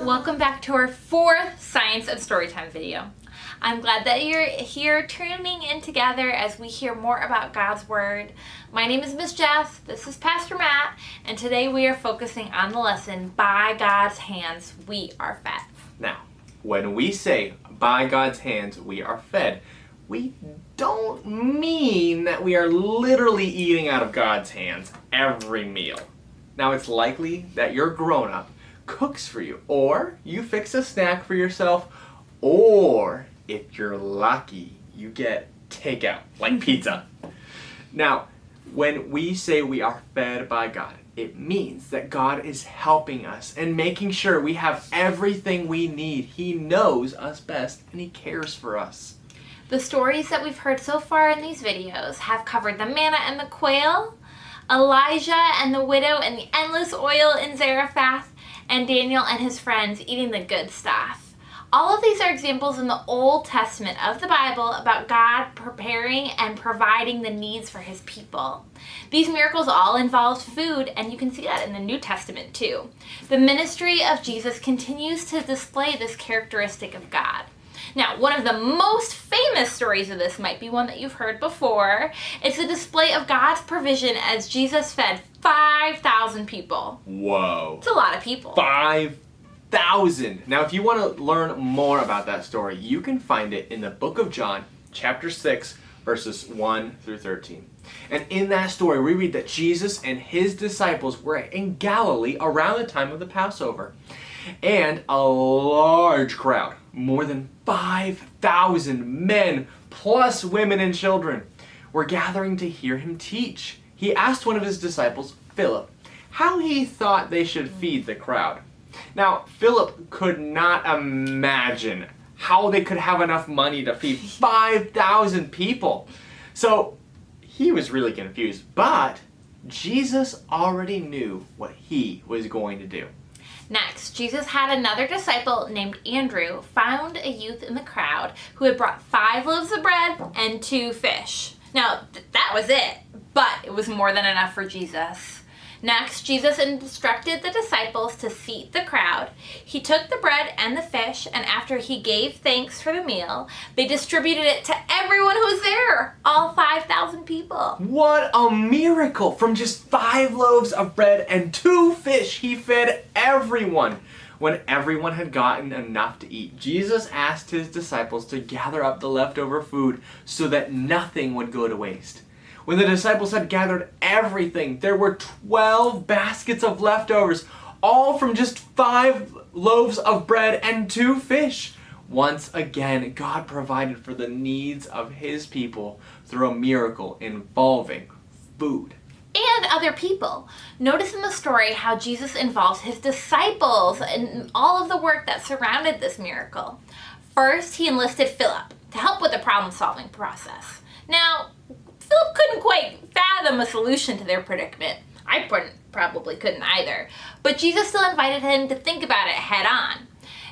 welcome back to our fourth Science and Storytime video. I'm glad that you're here tuning in together as we hear more about God's Word. My name is Miss Jess, this is Pastor Matt, and today we are focusing on the lesson, By God's Hands We Are Fed. Now, when we say, by God's hands we are fed, we don't mean that we are literally eating out of God's hands every meal. Now, it's likely that your grown-up cooks for you, or you fix a snack for yourself, or if you're lucky, you get takeout, like pizza. Now, when we say we are fed by God, it means that God is helping us and making sure we have everything we need. He knows us best and He cares for us. The stories that we've heard so far in these videos have covered the manna and the quail, Elijah and the widow and the endless oil in Zarephath, and Daniel and his friends eating the good stuff. All of these are examples in the Old Testament of the Bible about God preparing and providing the needs for His people. These miracles all involved food, and you can see that in the New Testament too. The ministry of Jesus continues to display this characteristic of God. Now, one of the most famous stories of this might be one that you've heard before. It's a display of God's provision as Jesus fed 5,000 people. Whoa. It's a lot of people. 5,000. Now, if you want to learn more about that story, you can find it in the book of John, chapter 6, verses 1 through 13. And in that story, we read that Jesus and His disciples were in Galilee around the time of the Passover. And a large crowd, more than 5,000 men, plus women and children, were gathering to hear Him teach. He asked one of His disciples, Philip, how he thought they should feed the crowd. Now, Philip could not imagine how they could have enough money to feed 5,000 people. So he was really confused, but Jesus already knew what He was going to do. Next, Jesus had another disciple named Andrew found a youth in the crowd who had brought 5 loaves of bread and 2 fish. Now, that was it, but it was more than enough for Jesus. Next, Jesus instructed the disciples to seat the crowd. He took the bread and the fish, and after He gave thanks for the meal, they distributed it to everyone who was there, all 5,000 people. What a miracle! From just 5 loaves of bread and 2 fish, He fed everyone. When everyone had gotten enough to eat, Jesus asked His disciples to gather up the leftover food so that nothing would go to waste. When the disciples had gathered everything, there were 12 baskets of leftovers, all from just 5 loaves of bread and 2 fish. Once again, God provided for the needs of His people through a miracle involving food. And other people. Notice in the story how Jesus involved His disciples in all of the work that surrounded this miracle. First, He enlisted Philip to help with the problem-solving process. Now, Philip couldn't quite fathom a solution to their predicament. I probably couldn't either. But Jesus still invited him to think about it head on.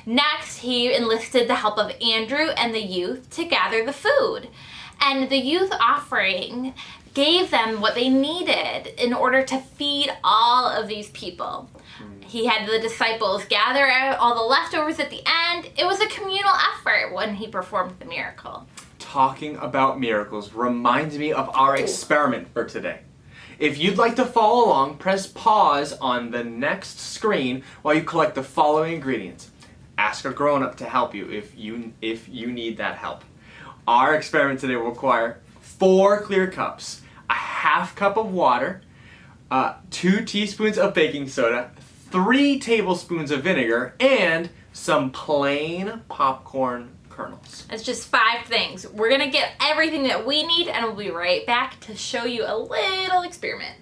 Next, He enlisted the help of Andrew and the youth to gather the food. And the youth offering gave them what they needed in order to feed all of these people. He had the disciples gather all the leftovers at the end. It was a communal effort when He performed the miracle. Talking about miracles reminds me of our experiment for today. If you'd like to follow along, press pause on the next screen while you collect the following ingredients. Ask a grown-up to help you if you need that help. Our experiment today will require 4 clear cups, a half cup of water, 2 teaspoons of baking soda, 3 tablespoons of vinegar, and some plain popcorn kernels. It's just 5 things. We're going to get everything that we need, and we'll be right back to show you a little experiment.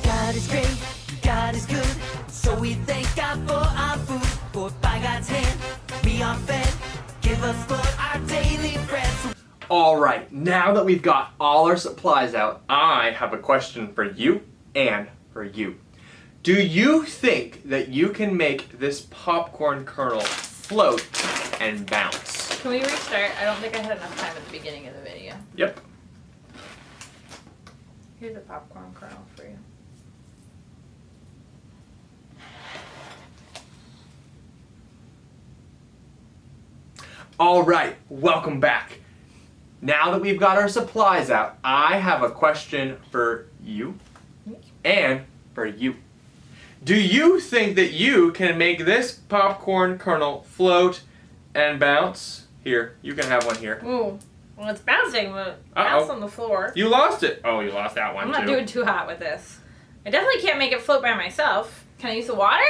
God is great, God is good, so we thank God for our food. For by God's hand, we are fed. Give us, Lord, our daily bread. Alright, now that we've got all our supplies out, I have a question for you and for you. Do you think that you can make this popcorn kernel float and bounce? Can we restart? I don't think I had enough time at the beginning of the video. Yep. Here's a popcorn kernel for you. All right, welcome back. Now that we've got our supplies out, I have a question for you and for you. Do you think that you can make this popcorn kernel float and bounce? Here, you can have one here. Ooh. Well, it's bouncing, but bounce on the floor. You lost it. Oh, you lost that one I'm too. not doing too hot with this. I definitely can't make it float by myself. Can I use the water?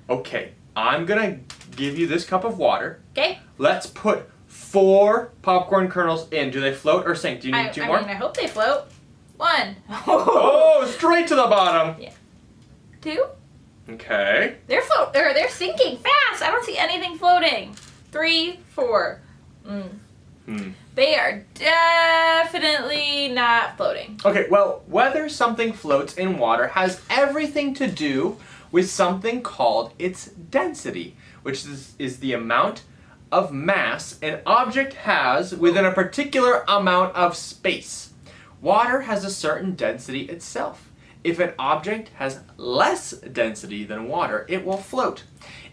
Okay, I'm gonna give you this cup of water. Okay. Let's put 4 popcorn kernels in. Do they float or sink? Do you need 2 more? I mean, I hope they float. 1. Oh, straight to the bottom. Yeah. 2. Okay. They're sinking fast. I don't see anything floating. 3, 4. They are definitely not floating. Okay, well, whether something floats in water has everything to do with something called its density, which is the amount of mass an object has within a particular amount of space. Water has a certain density itself. If an object has less density than water, it will float.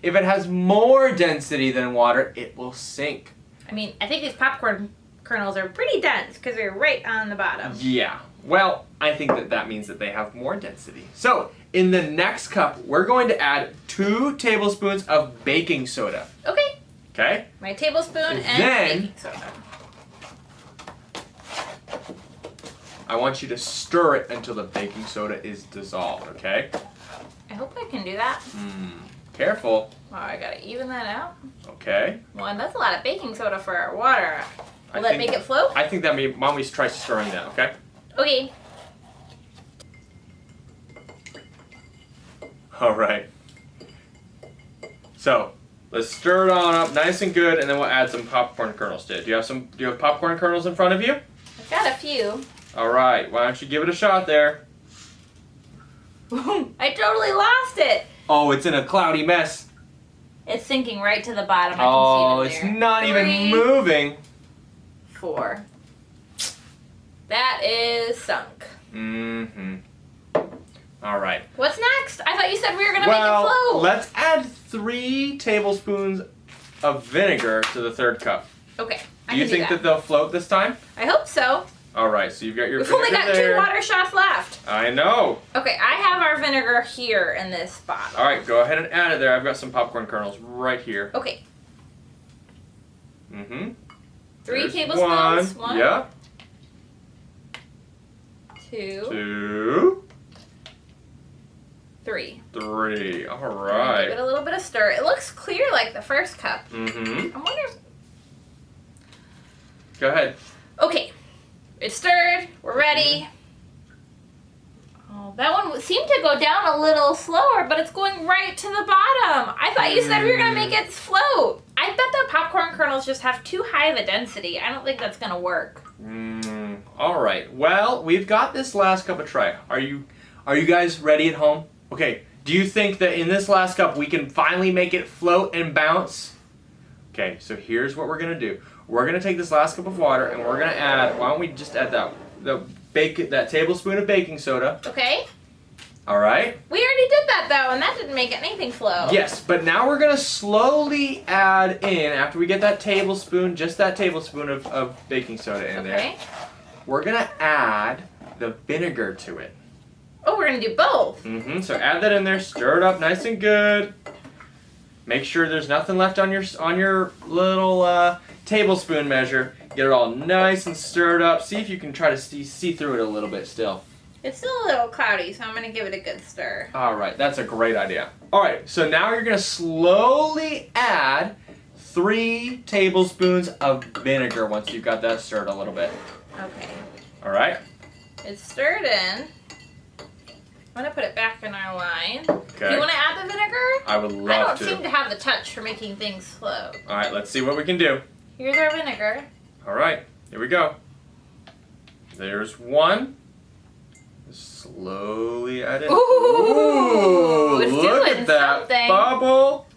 If it has more density than water, it will sink. I mean, I think these popcorn kernels are pretty dense because they're right on the bottom. Yeah. Well, I think that means that they have more density. So, in the next cup, we're going to add 2 tablespoons of baking soda. Okay. Okay? My tablespoon and then, baking soda. I want you to stir it until the baking soda is dissolved, okay? I hope I can do that. Careful. Oh, I gotta even that out. Okay. Well, that's a lot of baking soda for our water. Will that think- make it float? I think that why don't we try stirring that, okay? Okay. All right. So, let's stir it on up nice and good, and then we'll add some popcorn kernels to it. Do you have popcorn kernels in front of you? I've got a few. All right. Why don't you give it a shot there? I totally lost it. Oh, it's in a cloudy mess. It's sinking right to the bottom. I Oh, can see it in it's there. not 3, even moving. 4. That is sunk. Mm-hmm. All right. What's next? I thought you said we were gonna make it Well, float. let's add 3 tablespoons of vinegar to the 3rd cup. Okay. Do you think that they'll float this time? I hope so. All right. So you've got your We've vinegar only got there. 2 water shots left. I know. Okay, I have our vinegar here in this bottle. All right. Go ahead and add it there. I've got some popcorn kernels right here. Okay. Mm-hmm. 3 There's tablespoons. 1. Yeah. 2. 2. 3. 3. All Give it right. a little bit of stir. It looks clear like the first cup. Mm-hmm. I wonder if... Go ahead. Okay. It's stirred. We're ready. Oh, that one seemed to go down a little slower, but it's going right to the bottom. I thought you said we were going to make it float. I bet the popcorn kernels just have too high of a density. I don't think that's going to work. All right. Well, we've got this last cup of try. Are you guys ready at home? Okay. Do you think that in this last cup we can finally make it float and bounce? Okay. So here's what we're gonna do. We're gonna take this last cup of water and we're gonna add. Why don't we just add that tablespoon of baking soda? Okay. All right. We already did that though, and that didn't make anything flow. Yes, but now we're gonna slowly add in after we get that tablespoon, just that tablespoon of baking soda in there. Okay. We're gonna add the vinegar to it. Oh, we're gonna do both. Mm-hmm. So add that in there, stir it up nice and good. Make sure there's nothing left on your little tablespoon measure. Get it all nice and stirred up. See if you can try to see through it a little bit still. It's still a little cloudy, so I'm gonna give it a good stir. All right, that's a great idea. All right, so now you're gonna slowly add 3 tablespoons of vinegar once you've got that stirred a little bit. Okay. All right. It's stirred in. I'm gonna put it back in our line. Okay. Do you want to add the vinegar? I would I love don't seem to have the touch for making things float. All right, let's see what we can do. Here's our vinegar. All right, here we go. There's 1. Slowly add it. Ooh, it's look doing at that something. bubble.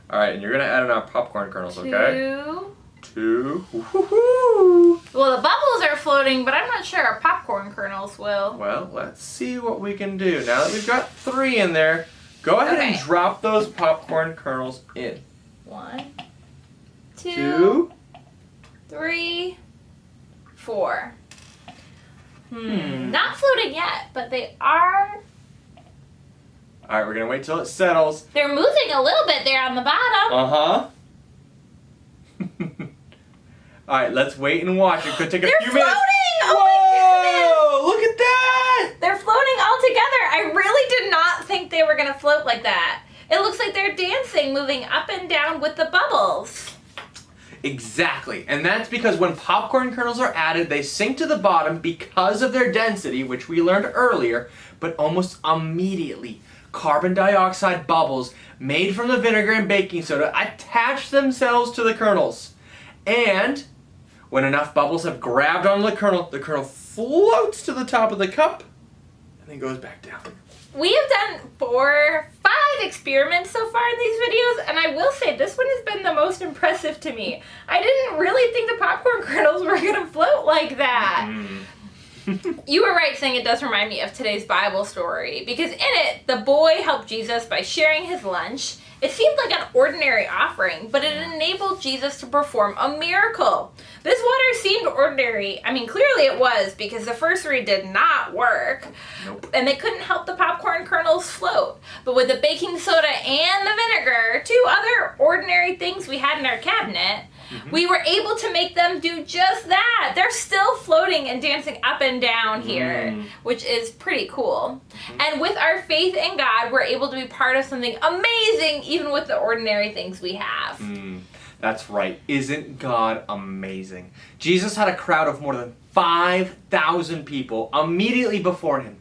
All right, and you're gonna add in our popcorn kernels, okay? 2. 2. Woo-hoo-hoo. Well, the bubbles are floating, but I'm not sure our popcorn kernels will. Well, let's see what we can do. Now that we've got 3 in there, go ahead and drop those popcorn kernels in. 1, 2, 2, 3, 4. Not floating yet, but they are. All right, we're gonna wait till it settles. They're moving a little bit there on the bottom. All right, let's wait and watch. It could take a They're few minutes. floating! Whoa! Oh my goodness! Look at that! They're floating all together. I really did not think they were gonna float like that. It looks like they're dancing, moving up and down with the bubbles. Exactly, and that's because when popcorn kernels are added, they sink to the bottom because of their density, which we learned earlier, but almost immediately, carbon dioxide bubbles made from the vinegar and baking soda attach themselves to the kernels. And when enough bubbles have grabbed onto the kernel floats to the top of the cup and then goes back down. We have done 4, 5 experiments so far in these videos, and I will say this one has been the most impressive to me. I didn't really think the popcorn kernels were going to float like that. You were right saying it does remind me of today's Bible story, because in it, the boy helped Jesus by sharing his lunch. It seemed like an ordinary offering, but it enabled Jesus to perform a miracle. This water seemed ordinary. I mean, clearly it was, because the first 3 did not work. Nope. And they couldn't help the popcorn kernels float. But with the baking soda and the vinegar, 2 other ordinary things we had in our cabinet, we were able to make them do just that. They're still floating and dancing up and down here, which is pretty cool. And with our faith in God, we're able to be part of something amazing, even with the ordinary things we have. That's right. Isn't God amazing? Jesus had a crowd of more than 5,000 people immediately before him.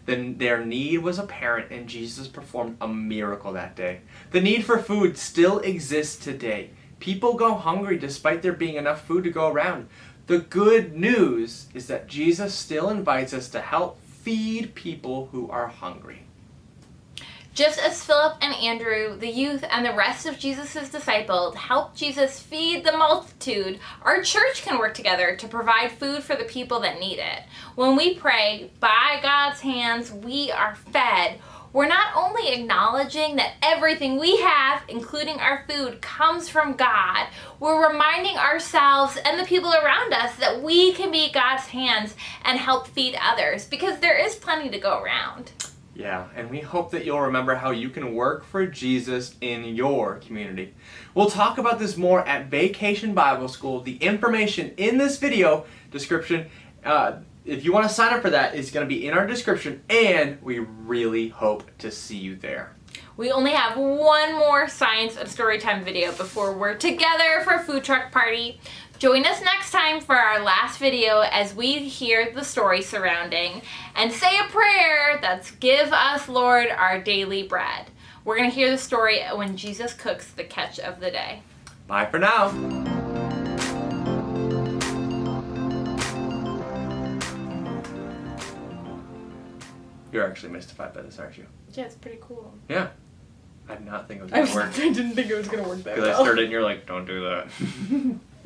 Then their need was apparent, and Jesus performed a miracle that day. The need for food still exists today. People go hungry despite there being enough food to go around. The good news is that Jesus still invites us to help feed people who are hungry. Just as Philip and Andrew, the youth, and the rest of Jesus' disciples helped Jesus feed the multitude, our church can work together to provide food for the people that need it. When we pray, by God's hands we are fed, we're not only acknowledging that everything we have, including our food, comes from God, we're reminding ourselves and the people around us that we can be God's hands and help feed others, because there is plenty to go around. Yeah, and we hope that you'll remember how you can work for Jesus in your community. We'll talk about this more at Vacation Bible School. The information in this video description, if you want to sign up for that, is going to be in our description, and we really hope to see you there. We only have one more science and storytime video before we're together for a food truck party. Join us next time for our last video as we hear the story surrounding and say a prayer that's "Give us, Lord, our daily bread." We're going to hear the story when Jesus cooks the catch of the day. Bye for now. You're actually mystified by this, aren't you? Yeah, it's pretty cool. Yeah. I did not think it was going to work. I didn't think it was going to work that Because I started and you're like, don't do that.